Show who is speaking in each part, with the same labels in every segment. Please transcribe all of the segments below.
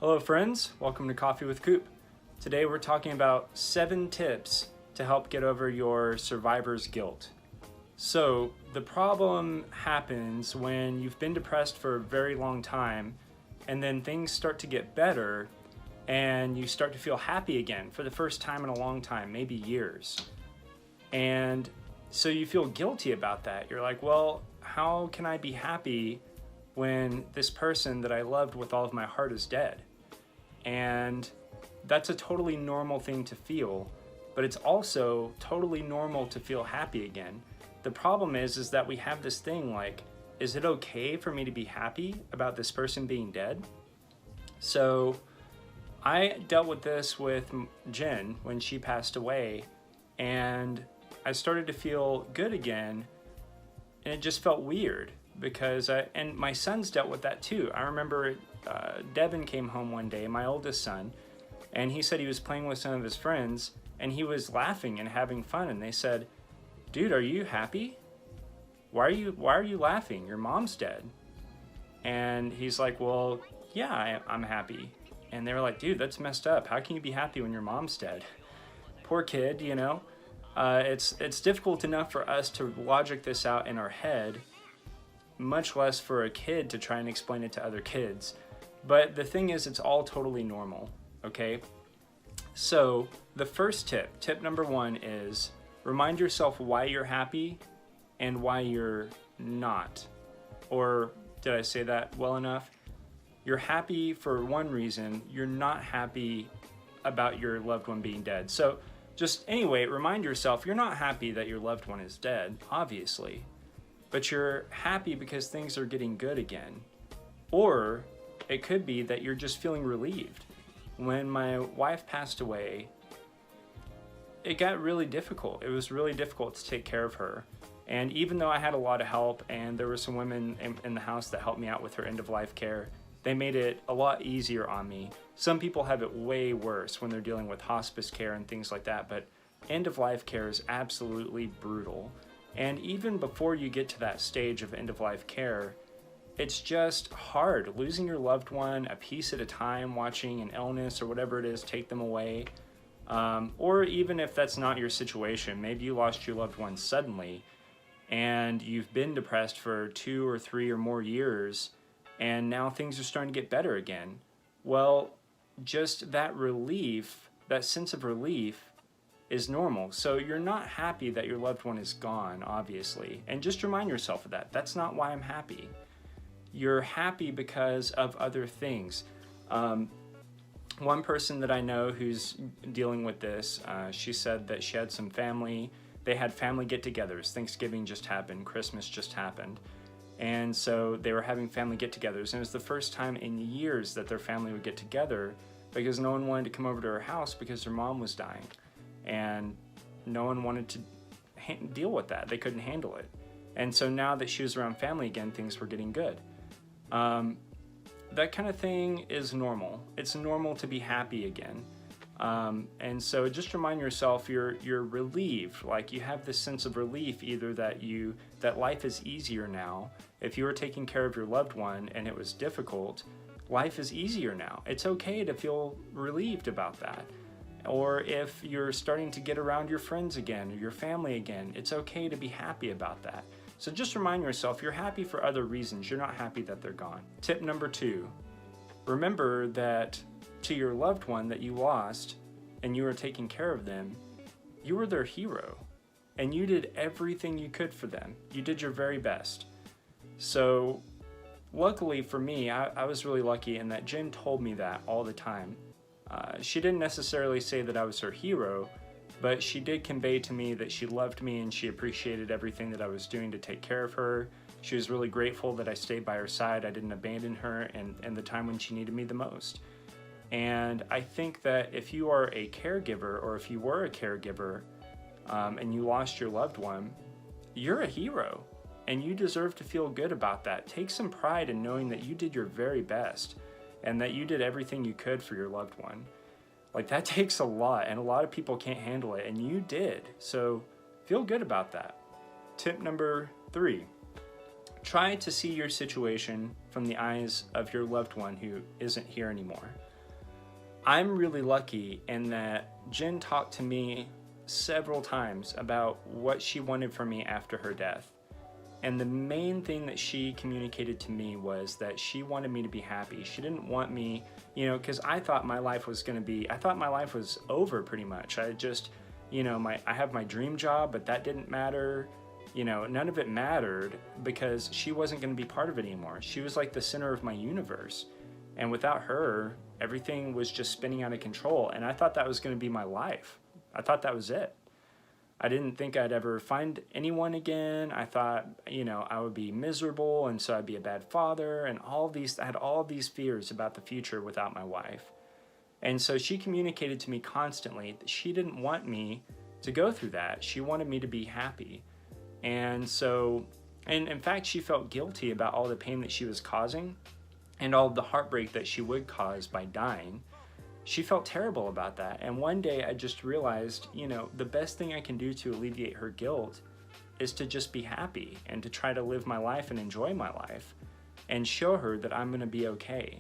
Speaker 1: Hello friends, welcome to Coffee with Coop. Today we're talking about 7 tips to help get over your survivor's guilt. So the problem happens when you've been depressed for a very long time and then things start to get better and you start to feel happy again for the first time in a long time, maybe years. And so you feel guilty about that. You're like, well, how can I be happy when this person that I loved with all of my heart is dead? And that's a totally normal thing to feel, but it's also totally normal to feel happy again. The problem is that we have this thing like, is it okay for me to be happy about this person being dead? So I dealt with this with Jen when she passed away, and I started to feel good again, and it just felt weird because and my sons dealt with that too. I remember Devin came home one day, my oldest son, and he said he was playing with some of his friends and he was laughing and having fun, and they said, "Dude, are you happy? Why are you laughing? Your mom's dead." And he's like, "Well, yeah, I'm happy." And they were like, "Dude, that's messed up. How can you be happy when your mom's dead?" Poor kid, you know. It's difficult enough for us to logic this out in our head, much less for a kid to try and explain it to other kids. But the thing is, it's all totally normal, okay? So the first tip number 1 is remind yourself why you're happy and why you're not. Or did I say that well enough? You're happy for one reason, you're not happy about your loved one being dead. So just anyway, remind yourself you're not happy that your loved one is dead, obviously, but you're happy because things are getting good again. Or it could be that you're just feeling relieved. When my wife passed away, it got really difficult. It was really difficult to take care of her. And even though I had a lot of help and there were some women in the house that helped me out with her end-of-life care, they made it a lot easier on me. Some people have it way worse when they're dealing with hospice care and things like that, but end-of-life care is absolutely brutal. And even before you get to that stage of end-of-life care, it's just hard. Losing your loved one a piece at a time, watching an illness or whatever it is take them away. Or even if that's not your situation, maybe you lost your loved one suddenly and you've been depressed for 2 or 3 or more years and now things are starting to get better again. Well, just that relief, that sense of relief is normal. So you're not happy that your loved one is gone, obviously. And just remind yourself of that. That's not why I'm happy. You're happy because of other things. One person that I know who's dealing with this, she said that she had some family, they had family get-togethers. Thanksgiving just happened, Christmas just happened. And so they were having family get-togethers, and it was the first time in years that their family would get together because no one wanted to come over to her house because her mom was dying. And no one wanted to deal with that. They couldn't handle it. And so now that she was around family again, things were getting good. That kind of thing is normal. It's normal to be happy again. And so just remind yourself you're relieved, like you have this sense of relief, either that life is easier now. If you were taking care of your loved one and it was difficult, life is easier now. It's okay to feel relieved about that. Or if you're starting to get around your friends again or your family again, it's okay to be happy about that. So just remind yourself you're happy for other reasons. You're not happy that they're gone. Tip number 2, remember that to your loved one that you lost and you were taking care of them, you were their hero and you did everything you could for them. You did your very best. So luckily for me, I was really lucky in that Jen told me that all the time. She didn't necessarily say that I was her hero, but she did convey to me that she loved me and she appreciated everything that I was doing to take care of her. She was really grateful that I stayed by her side. I didn't abandon her in the time when she needed me the most. And I think that if you are a caregiver, or if you were a caregiver and you lost your loved one, you're a hero and you deserve to feel good about that. Take some pride in knowing that you did your very best and that you did everything you could for your loved one. Like, that takes a lot, and a lot of people can't handle it, and you did. So feel good about that. Tip number 3, try to see your situation from the eyes of your loved one who isn't here anymore. I'm really lucky in that Jen talked to me several times about what she wanted from me after her death. And the main thing that she communicated to me was that she wanted me to be happy. She didn't want me, because I thought my life was I thought my life was over pretty much. I just, I have my dream job, but that didn't matter. None of it mattered because she wasn't going to be part of it anymore. She was like the center of my universe. And without her, everything was just spinning out of control. And I thought that was going to be my life. I thought that was it. I didn't think I'd ever find anyone again. I thought, I would be miserable, and so I'd be a bad father, and I had all these fears about the future without my wife. And so she communicated to me constantly that she didn't want me to go through that. She wanted me to be happy. And so, and in fact, she felt guilty about all the pain that she was causing and all the heartbreak that she would cause by dying. She felt terrible about that. And one day I just realized, the best thing I can do to alleviate her guilt is to just be happy and to try to live my life and enjoy my life and show her that I'm going to be okay.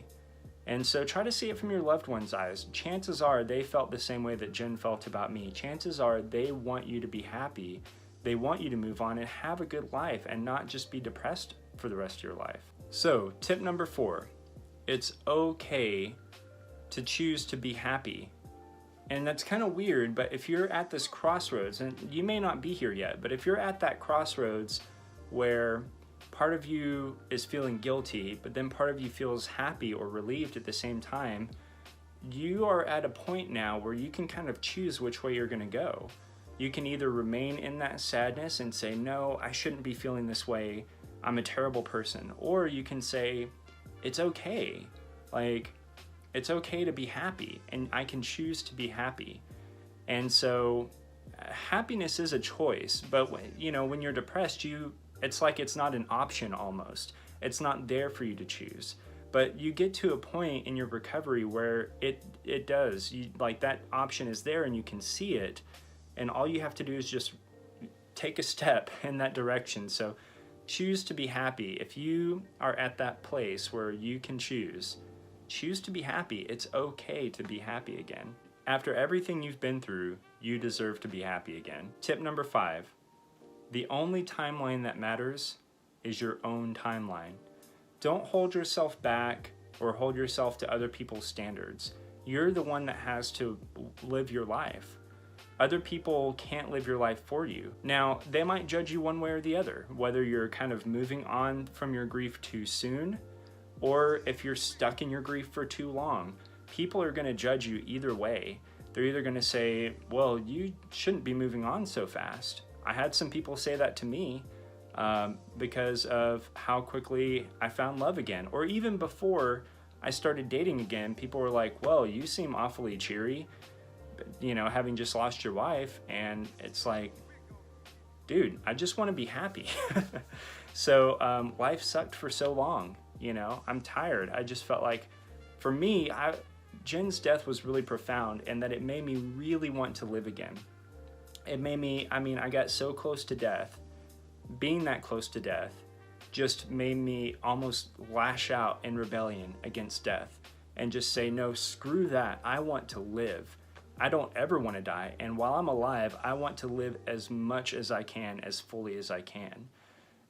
Speaker 1: And so try to see it from your loved one's eyes. Chances are they felt the same way that Jen felt about me. Chances are they want you to be happy. They want you to move on and have a good life and not just be depressed for the rest of your life. So tip number 4, it's okay to choose to be happy. And that's kind of weird, but if you're at this crossroads, and you may not be here yet, but if you're at that crossroads where part of you is feeling guilty, but then part of you feels happy or relieved at the same time, you are at a point now where you can kind of choose which way you're going to go. You can either remain in that sadness and say, no, I shouldn't be feeling this way, I'm a terrible person. Or you can say, it's okay. It's okay to be happy, and I can choose to be happy. And so happiness is a choice, but when you're depressed, it's like it's not an option almost. It's not there for you to choose. But you get to a point in your recovery where it does. That option is there and you can see it, and all you have to do is just take a step in that direction. So choose to be happy. If you are at that place where you can choose to be happy. It's okay to be happy again. After everything you've been through, you deserve to be happy again. Tip number 5, the only timeline that matters is your own timeline. Don't hold yourself back or hold yourself to other people's standards. You're the one that has to live your life. Other people can't live your life for you. Now, they might judge you one way or the other, whether you're kind of moving on from your grief too soon, or if you're stuck in your grief for too long. People are going to judge you either way. They're either going to say, well, you shouldn't be moving on so fast. I had some people say that to me because of how quickly I found love again. Or even before I started dating again, people were like, well, you seem awfully cheery, having just lost your wife. And it's like, dude, I just want to be happy. So life sucked for so long. I'm tired. I just felt like, for me, Jen's death was really profound in that it made me really want to live again. It made me, I got so close to death. Being that close to death just made me almost lash out in rebellion against death and just say, no, screw that. I want to live. I don't ever want to die. And while I'm alive, I want to live as much as I can, as fully as I can.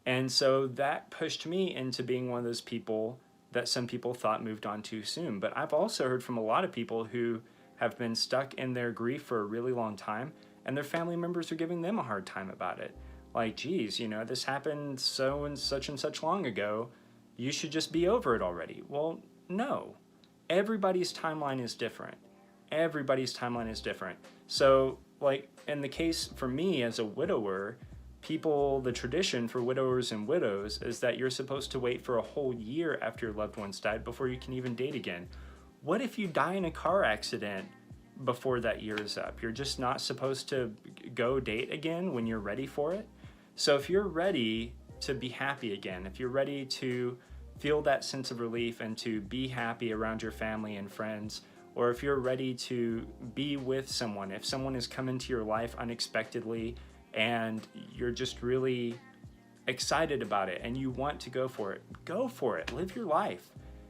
Speaker 1: And so that pushed me into being one of those people that some people thought moved on too soon. But I've also heard from a lot of people who have been stuck in their grief for a really long time, and their family members are giving them a hard time about it. Like, geez, this happened so and such long ago. You should just be over it already. Well, no. Everybody's timeline is different. Everybody's timeline is different. So, in the case for me as a widower, the tradition for widowers and widows is that you're supposed to wait for a whole year after your loved ones died before you can even date again. What if you die in a car accident before that year is up? You're just not supposed to go date again when you're ready for it? So if you're ready to be happy again, if you're ready to feel that sense of relief and to be happy around your family and friends, or if you're ready to be with someone, if someone has come into your life unexpectedly and you're just really excited about it and you want to go for it, live your life.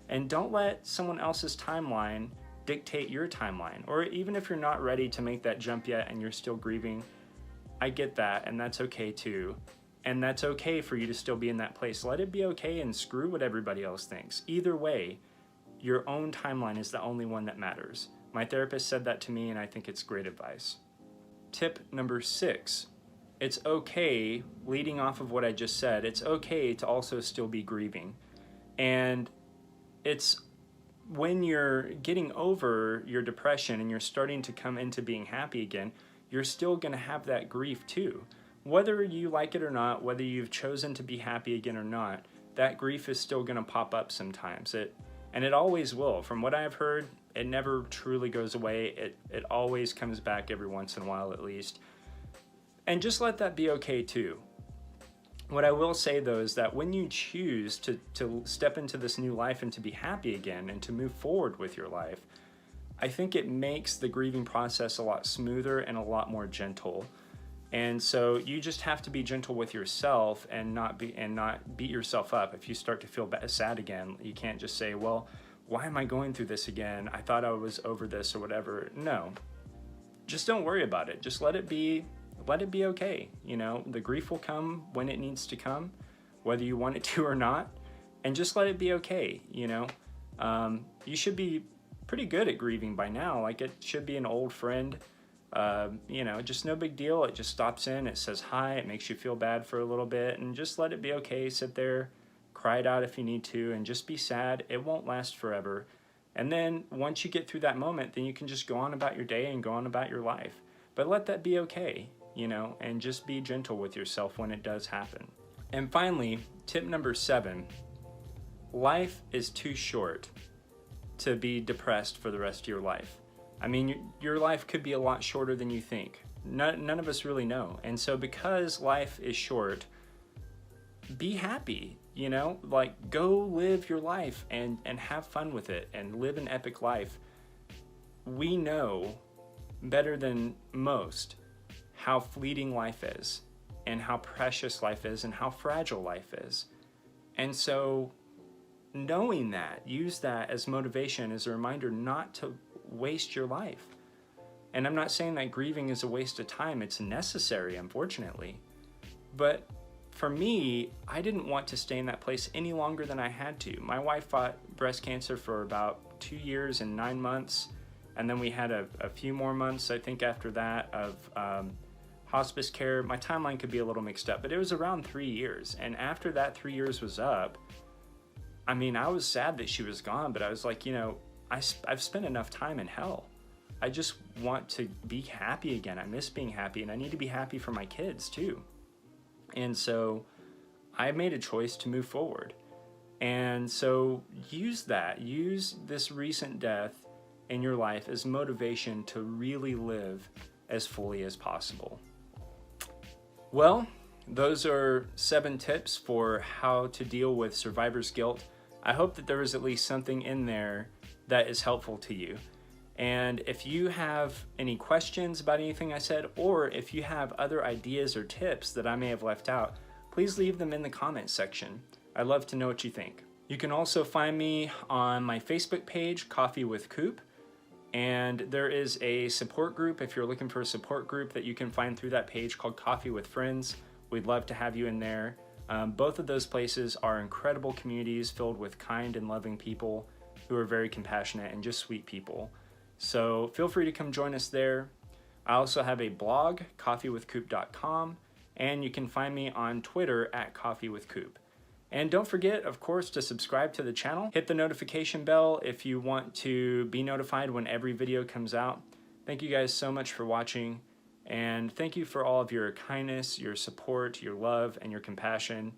Speaker 1: And don't let someone else's timeline dictate your timeline. Or even if you're not ready to make that jump yet and you're still grieving, I get that, and that's okay too. And that's okay for you to still be in that place. Let it be okay and screw what everybody else thinks. Either way, your own timeline is the only one that matters. My therapist said that to me, and I think it's great advice. Tip number 6, it's okay, leading off of what I just said, it's okay to also still be grieving. And it's when you're getting over your depression and you're starting to come into being happy again, you're still going to have that grief too. Whether you like it or not, whether you've chosen to be happy again or not, that grief is still going to pop up sometimes. And it always will. From what I've heard, it never truly goes away. It always comes back every once in a while at least. And just let that be okay too. What I will say though is that when you choose to step into this new life and to be happy again and to move forward with your life, I think it makes the grieving process a lot smoother and a lot more gentle. And so you just have to be gentle with yourself and not beat yourself up. If you start to feel sad again, you can't just say, well, why am I going through this again? I thought I was over this or whatever. No, just don't worry about it. Just let it be okay. You know, the grief will come when it needs to come, whether you want it to or not, and just let it be okay. You know, you should be pretty good at grieving by now. Like, it should be an old friend. You know, just no big deal. It just stops in, it says hi, it makes you feel bad for a little bit, and just let it be okay. Sit there, cry it out if you need to, and just be sad. It won't last forever. And then once you get through that moment, then you can just go on about your day and go on about your life. But let that be okay, you know, and just be gentle with yourself when it does happen. And finally, tip number 7, life is too short to be depressed for the rest of your life. I mean, your life could be a lot shorter than you think. None of us really know. And so because life is short, be happy, you know? Like, go live your life and have fun with it and live an epic life. We know better than most how fleeting life is and how precious life is and how fragile life is. And so knowing that, use that as motivation, as a reminder not to waste your life. And I'm not saying that grieving is a waste of time. It's necessary, unfortunately. But for me, I didn't want to stay in that place any longer than I had to. My wife fought breast cancer for about 2 years and 9 months. And then we had a few more months, I think, after that of hospice care. My timeline could be a little mixed up, but it was around 3 years. And after that 3 years was up, I mean, I was sad that she was gone, but I was like, you know, I've spent enough time in hell. I just want to be happy again. I miss being happy, and I need to be happy for my kids too. And so I made a choice to move forward. And so use this recent death in your life as motivation to really live as fully as possible. Well, those are 7 tips for how to deal with survivor's guilt. I hope that there was at least something in there that is helpful to you. And if you have any questions about anything I said, or if you have other ideas or tips that I may have left out, please leave them in the comments section. I'd love to know what you think. You can also find me on my Facebook page, Coffee with Coop, and there is a support group if you're looking for a support group that you can find through that page called Coffee with Friends. We'd love to have you in there. Both of those places are incredible communities filled with kind and loving people who are very compassionate and just sweet people. So feel free to come join us there. I also have a blog, coffeewithcoop.com, and you can find me on Twitter at coffeewithcoop. And don't forget, of course, to subscribe to the channel. Hit the notification bell if you want to be notified when every video comes out. Thank you guys so much for watching, and thank you for all of your kindness, your support, your love, and your compassion.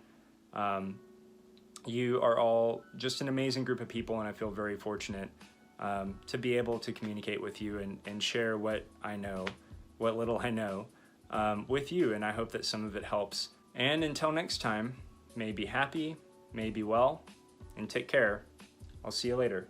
Speaker 1: You are all just an amazing group of people, and I feel very fortunate to be able to communicate with you and share what I know, what little I know, with you, and I hope that some of it helps. And until next time, may be happy, may be well, and take care. I'll see you later.